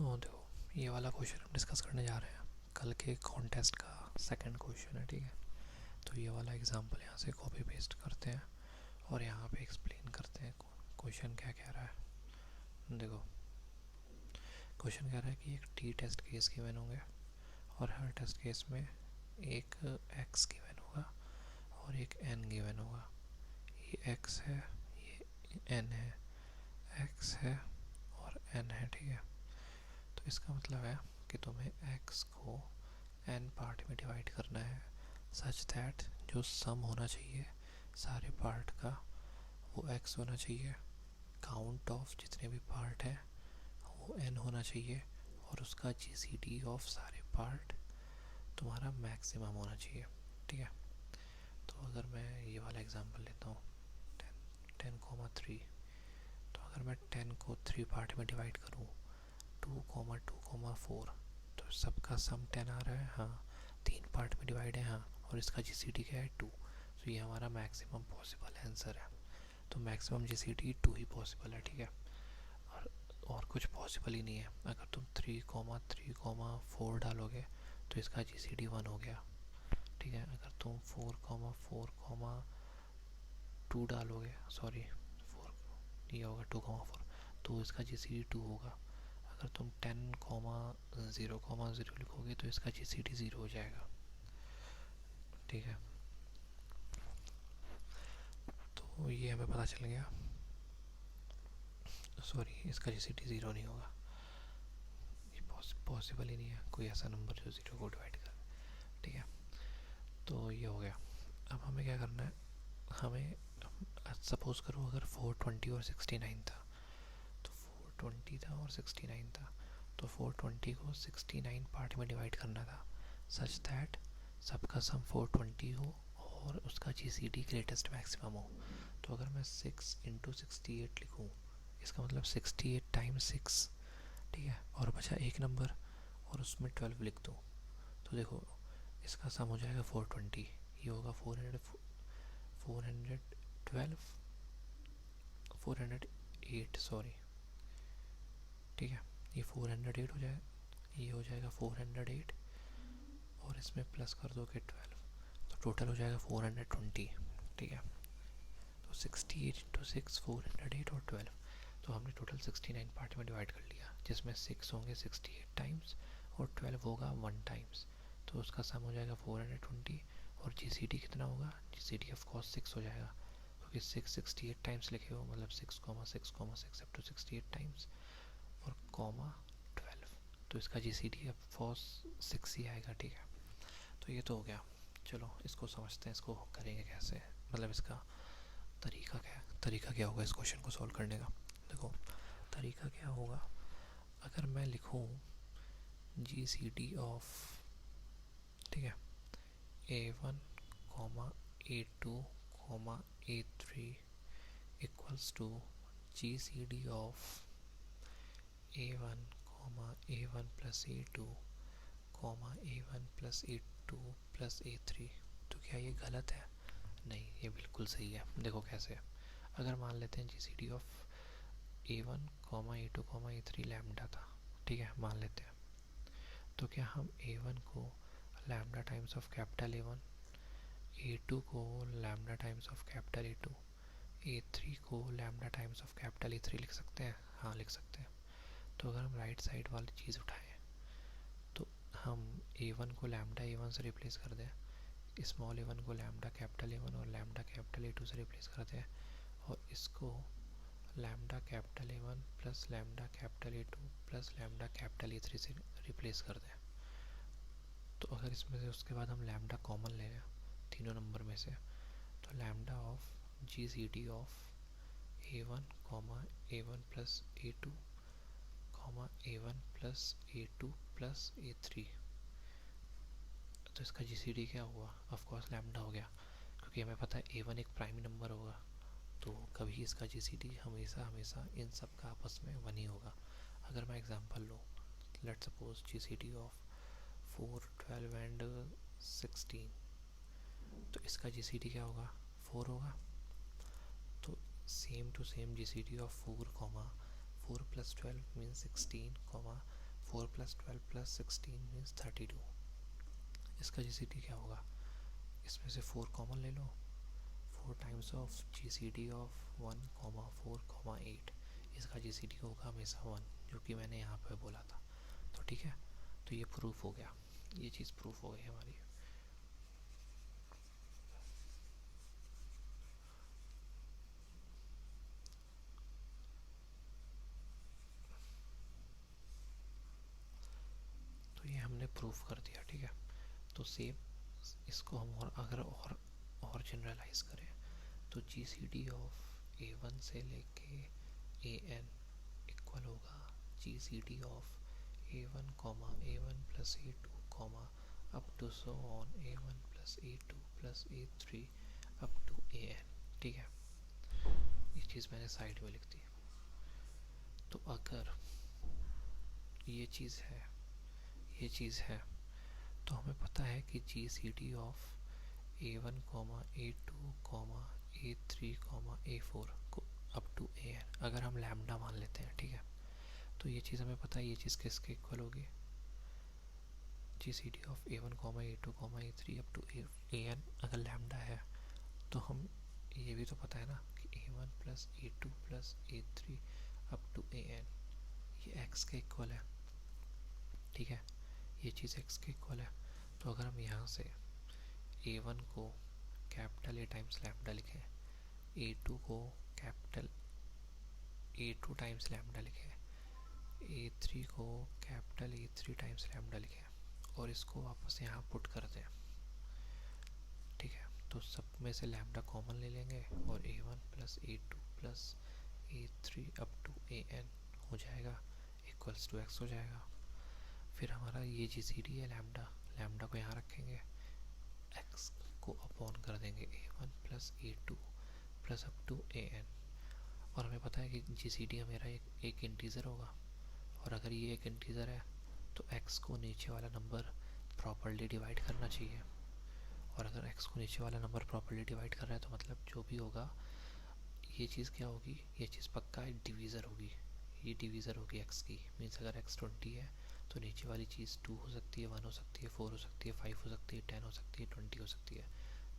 तो देखो, ये वाला क्वेश्चन हम डिस्कस करने जा रहे हैं कल के कॉन्टेस्ट का सेकंड क्वेश्चन है, ठीक है। तो ये वाला एग्जांपल यहाँ से कॉपी पेस्ट करते हैं और यहाँ पे एक्सप्लेन करते हैं क्वेश्चन क्या कह रहा है। देखो, क्वेश्चन कह रहा है कि एक टी टेस्ट केस गिवन होंगे और हर टेस्ट केस में एक एक्स गिवन होगा और एक एन गिवन होगा। ये एक्स है, ये एन है, एक्स है और एन है, ठीक है। तो इसका मतलब है कि तुम्हें x को n पार्ट में डिवाइड करना है सच दैट जो सम होना चाहिए सारे पार्ट का वो x होना चाहिए, काउंट ऑफ जितने भी पार्ट हैं वो n होना चाहिए और उसका जीसीडी ऑफ सारे पार्ट तुम्हारा मैक्सिमम होना चाहिए, ठीक है। तो अगर मैं ये वाला एग्जांपल लेता हूँ 10,3, तो अगर मैं 10 को 3 पार्ट में डिवाइड करूँ 2,2,4, तो सबका सम 10 आ रहा है, हाँ। 3 पार्ट में डिवाइड है, हाँ, और इसका जीसीडी क्या है 2। तो ये हमारा मैक्सिमम पॉसिबल आंसर है। तो मैक्सिमम जीसीडी 2 ही पॉसिबल है, ठीक है। और कुछ पॉसिबल ही नहीं है। अगर तुम 3,3,4 डालोगे तो इसका जीसीडी 1 हो गया, ठीक है। अगर तुम 4,4,2 डालोगे, सॉरी 4, ये होगा 2,4, तो इसका जीसीडी 2 होगा। अगर तुम 10,0,0 लिखोगे तो इसका जीसीडी 0 हो जाएगा, ठीक है। तो ये हमें पता चल गया, सॉरी इसका जीसीडी 0 नहीं होगा, ये पॉसिबल ही नहीं है कोई ऐसा नंबर जो 0 को डिवाइड कर, ठीक है। तो ये हो गया। अब हमें क्या करना है, हमें सपोज करो अगर 420 और 69 था, तो 420 था और 69 था, तो 420 को 69 पार्ट में डिवाइड करना था सच दैट सबका सम 420 हो और उसका जीसीडी ग्रेटेस्ट मैक्सिमम हो। तो अगर मैं 6 इंटू 68 लिखूँ, इसका मतलब 68 टाइम्स 6, ठीक है, और बचा एक नंबर और उसमें 12 लिख दूँ, तो देखो इसका सम हो जाएगा 420, ये होगा 408, सॉरी, ठीक है। ये 408 हो जाए, ये हो जाएगा 408 और इसमें प्लस कर दोगे 12, तो टोटल हो जाएगा 420, ठीक है। तो 68 इंटू 6 408 और 12, तो हमने टोटल 69 पार्ट में डिवाइड कर लिया, जिसमें 6 होंगे 68 टाइम्स और 12 होगा 1 टाइम्स, तो उसका सम हो जाएगा 420। और जीसीडी कितना होगा, जीसीडी ऑफ कोर्स 6 हो जाएगा, क्योंकि 6 68 टाइम्स लिखे हो, मतलब 6,6,6 अप टू 68 टाइम्स और कॉमा 12, तो इसका जीसीडी ऑफ कोर्स 6 ही आएगा, ठीक है। तो ये तो हो गया। चलो इसको समझते हैं, इसको करेंगे कैसे, मतलब इसका तरीका क्या होगा इस क्वेश्चन को सॉल्व करने का। देखो तरीका क्या होगा, अगर मैं लिखूं जीसीडी ऑफ, ठीक है, A1, A2, A3 equals to GCD of A1, A1 plus A2, A1 plus A2 plus A3, तो क्या ये गलत है? नहीं, ये बिल्कुल सही है। देखो कैसे, अगर मान लेते हैं GCD of A1, A2, A3 lambda था, ठीक है, मान लेते हैं, तो क्या हम A1 को lambda times of capital A1, A2 को lambda times of capital A2, A3 को lambda times of capital A3 लिख सकते हैं? हाँ, लिख सकते हैं। तो अगर हम राइट साइड वाली चीज़ उठाएं तो हम A1 को लैम्डा A1 से रिप्लेस कर दें, स्मॉल A1 को लैम्डा कैपिटल A1 और लैम्डा कैपिटल A2 से रिप्लेस कर दें, और इसको lambda capital A1 plus lambda capital A2 plus lambda capital A3 से रिप्लेस कर दें। तो अगर इसमें से उसके बाद हम लैम्डा कॉमन ले लें तीनों नंबर में से, तो lambda of GCD of A1, A1 plus A2, A1 plus A2 plus A3, तो इसका जीसीडी क्या हुआ? ऑफ कोर्स लैम्डा हो गया, क्योंकि हमें पता है A1 एक प्राइम नंबर होगा, तो कभी इसका जीसीडी हमेशा हमेशा इन सब का आपस में 1 ही होगा। अगर मैं एग्जांपल लूँ, let's suppose GCD of 4, 12 and 16, तो इसका जीसीडी क्या होगा? 4 होगा। तो same to same GCD of 4, 4 plus 12 means 16, 4+12+16 means 32। इसका GCD क्या होगा, इसमें से 4 कॉमन ले लो, 4 टाइम्स ऑफ GCD ऑफ 1,4,8, इसका GCD होगा हमेशा 1, जो कि मैंने यहाँ पे बोला था। तो ठीक है, तो ये प्रूफ हो गया, ये चीज़ प्रूफ हो गई हमारी। तो ये हमने प्रूफ कर दिया, ठीक है। तो सेम इसको हम और जनरलाइज करें तो GCD ऑफ A1 से लेके AN इक्वल होगा GCD of A1 A1 plus A2 up to so on A1 plus A2 plus A3 up to AN, ठीक है। ये चीज़ मैंने साइड में लिख दी। तो अगर ये चीज़ है तो हमें पता है कि GCD of A1 A2 A3 A4 को अप टू AN अगर हम लैम्डा मान लेते हैं, ठीक है, तो ये चीज़ हमें पता है, ये चीज़ किसके इक्वल होगी, GCD of A1 A2 A3 up to AN अगर लैम्डा है तो हम ये भी तो पता है ना कि A1 plus A2 plus A3 up to AN ये x के इक्वल है, ठीक है, ये चीज़ x के इक्वल है। तो अगर हम यहाँ से A1 को कैपिटल A टाइम्स लैम्डा लिखें, A2 को कैपिटल A2 टाइम्स लैम्डा लिखें, A3 को कैपिटल A3 टाइम्स लैम्डा लिखें और इसको वापस यहाँ पुट कर दें, ठीक है, तो सब में से लैम्डा कॉमन ले लेंगे और A1 plus A2 plus A3 up to AN हो जाएगा इक्वल्स टू x हो जाएगा। फिर हमारा ये GCD है लैम्डा को यहाँ रखेंगे, x को अपॉन कर देंगे A1 plus A2 plus up to AN, और हमें पता है कि GCD मेरा एक इंटीजर होगा, और अगर ये एक इंटीजर है तो x को नीचे वाला नंबर प्रॉपर्ली डिवाइड करना चाहिए, और अगर x को नीचे वाला नंबर प्रॉपर्ली डिवाइड कर रहा है तो मतलब जो भी होगा ये चीज़ क्या होगी, ये चीज़ पक्का डिवीज़र होगी, ये डिवीज़र होगी x की। मीन्स अगर x 20 है तो नीचे वाली चीज़ 2 हो सकती है, 1 हो सकती है, 4 हो सकती है, 5 हो सकती है, 10 हो सकती है, 20 हो सकती है,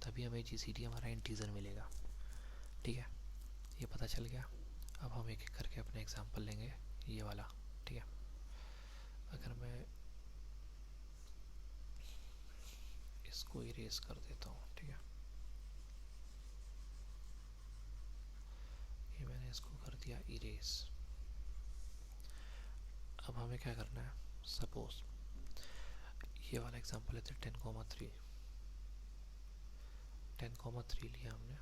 तभी हमें GCD हमारा इंटीजर मिलेगा, ठीक है, ये पता चल गया। अब हम एक एक करके अपने एग्जांपल लेंगे, ये वाला, ठीक है। अगर मैं इसको इरेज कर देता हूँ, ठीक है, ये मैंने इसको कर दिया इरेज। अब हमें क्या करना है, सपोज ये वाला एग्जांपल लेते हैं 10,3 लिया हमने,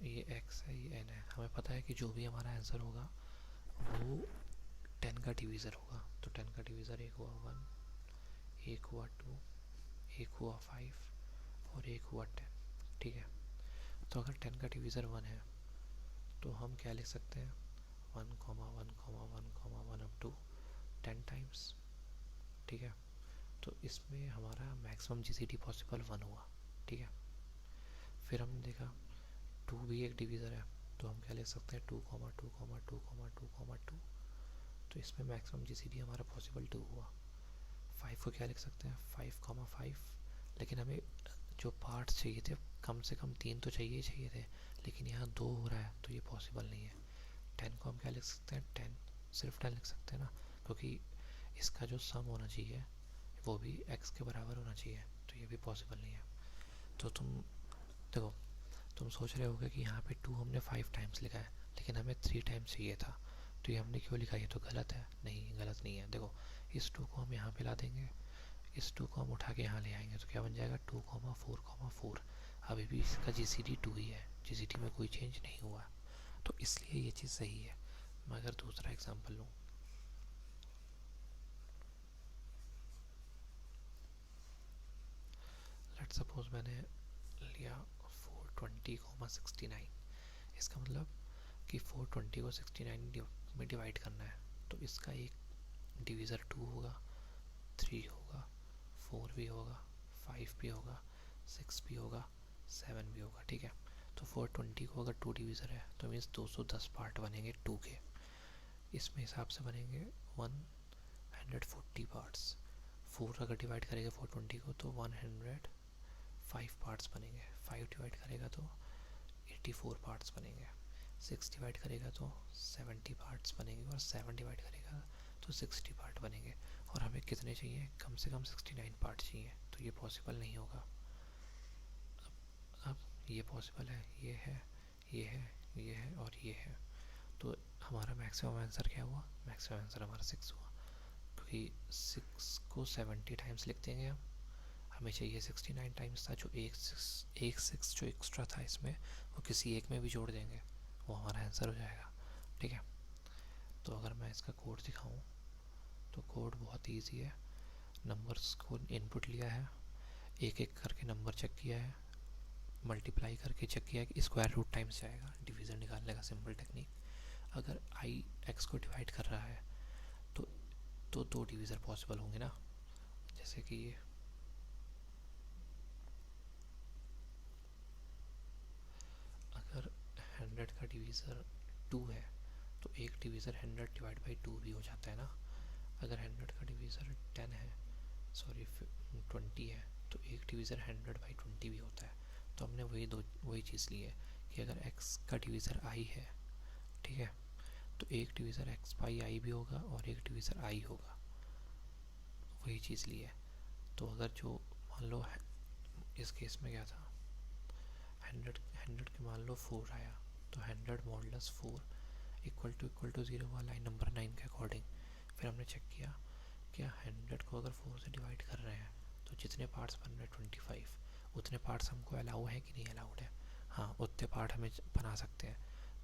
ये x है, ये n है, हमें पता है कि जो भी हमारा आंसर होगा वो 10 का डिवीज़र होगा। तो 10 का डिवीज़र एक हुआ 1, एक हुआ 2, एक हुआ 5 और एक हुआ 10, ठीक है। तो अगर 10 का डिवीज़र 1 है तो हम क्या लिख सकते हैं, 1,1,1,1 अप टू 10 टाइम्स, ठीक है। तो इसमें हमारा मैक्सिमम GCD पॉसिबल 1 हुआ, ठीक है। फिर हमने देखा 2 भी एक डिवीज़र है, तो हम क्या लिख सकते हैं 2,2,2,2,2, तो इसमें मैक्सिमम GCD हमारा पॉसिबल 2 हुआ। 5 को क्या लिख सकते हैं 5,5, लेकिन हमें जो पार्ट्स चाहिए थे कम से कम 3 तो चाहिए थे, लेकिन यहाँ 2 हो रहा है तो ये पॉसिबल नहीं है। 10 को हम क्या लिख सकते हैं 10, सिर्फ 10 लिख सकते हैं ना, क्योंकि इसका जो सम होना चाहिए वो भी x के बराबर होना चाहिए, तो ये भी पॉसिबल नहीं है। तो तुम देखो, तुम सोच रहे होगे कि यहाँ पे 2 हमने 5 टाइम्स लिखा है लेकिन हमें 3 टाइम्स चाहिए था, तो ये हमने क्यों लिखा, ये तो गलत है। नहीं, गलत नहीं है। देखो, इस 2 को हम यहाँ पे ला देंगे, इस 2 को हम उठा के यहाँ ले आएंगे, तो क्या बन जाएगा 2,4,4। अभी भी इसका GCD 2 ही है, GCD में कोई चेंज नहीं हुआ, तो इसलिए ये चीज़ सही है। मैं अगर दूसरा एग्जांपल लूँ, लेट्स सपोज मैंने लिया 420,69, इसका मतलब कि 420 को 69 में डिवाइड करना है, तो इसका एक डिवीज़र 2 होगा, 3 होगा, 4 भी होगा, 5 भी होगा, 6 भी होगा, 7 भी होगा, ठीक है। तो 420 को अगर 2 डिवीज़र है तो मीन्स 210 पार्ट बनेंगे 2 के, इसमें हिसाब से बनेंगे 1 140 पार्ट्स, 4 अगर डिवाइड करेगा 420 को तो 105 पार्ट्स बनेंगे, 5 डिवाइड करेगा तो 84 पार्ट्स बनेंगे, 6 डिवाइड करेगा तो 70 पार्ट्स बनेंगे, और 7 डिवाइड करेगा तो 60 पार्ट बनेंगे। और हमें कितने चाहिए, कम से कम 69 पार्ट चाहिए, तो ये पॉसिबल नहीं होगा। अब ये पॉसिबल है, ये है, ये है, ये है और ये है, तो हमारा मैक्सिमम आंसर क्या हुआ, मैक्सिमम आंसर हमारा 6 हुआ, क्योंकि 6 को 70 टाइम्स लिख देंगे हम, हमें चाहिए 69 टाइम्स था, जो एक सिक्स जो एक्स्ट्रा था इसमें वो किसी एक में भी जोड़ देंगे, वो हमारा आंसर हो जाएगा। ठीक है, तो अगर मैं इसका कोड दिखाऊं तो कोड बहुत ईजी है। नंबर्स को इनपुट लिया है, एक एक करके नंबर चेक किया है, मल्टीप्लाई करके चेक किया है कि स्क्वायर रूट टाइम्स जाएगा, डिवीज़न निकालने का सिंपल टेक्निक। अगर आई एक्स को डिवाइड कर रहा है तो दो डिवीज़र पॉसिबल होंगे ना, जैसे कि अगर 100 का डिवीज़र 2 है तो एक डिवीज़र 100 डिवाइड बाई 2 भी हो जाता है ना। अगर 100 का डिवीज़र 10 है, सॉरी 20 है, तो एक डिवीज़र 100 बाई 20 भी होता है। तो हमने वही चीज़ ली है कि अगर x का डिवीज़र i है, ठीक है, तो एक डिवीज़र x बाई आई भी होगा और एक डिवीज़र i होगा, वही चीज़ ली है। तो अगर जो मान लो इस केस में क्या था, 100 के मान लो 4 आया, तो 100 मॉडुलस 4 इक्वल टू 0 हुआ लाइन नंबर 9 के अकॉर्डिंग। फिर हमने चेक किया क्या 100 को अगर 4 से डिवाइड कर रहे हैं तो जितने पार्ट्स बन रहे हैं 25, उतने पार्ट्स हमको अलाउ है कि नहीं अलाउड है, हाँ उतने पार्ट हमें बना सकते हैं।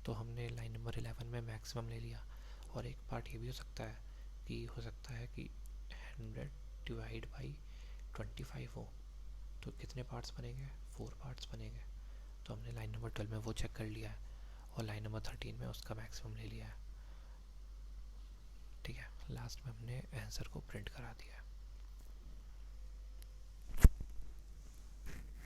तो हमने लाइन नंबर 11 में मैक्सिमम ले लिया। और एक पार्ट ये भी हो सकता है कि 100 डिवाइड बाई 25 हो, तो कितने पार्ट्स बनेंगे, 4 पार्ट्स बनेंगे। तो हमने लाइन नंबर 12 में वो चेक कर लिया है और लाइन नंबर 13 में उसका मैक्सिमम ले लिया है। ठीक है, लास्ट में हमने आंसर को प्रिंट करा दिया है।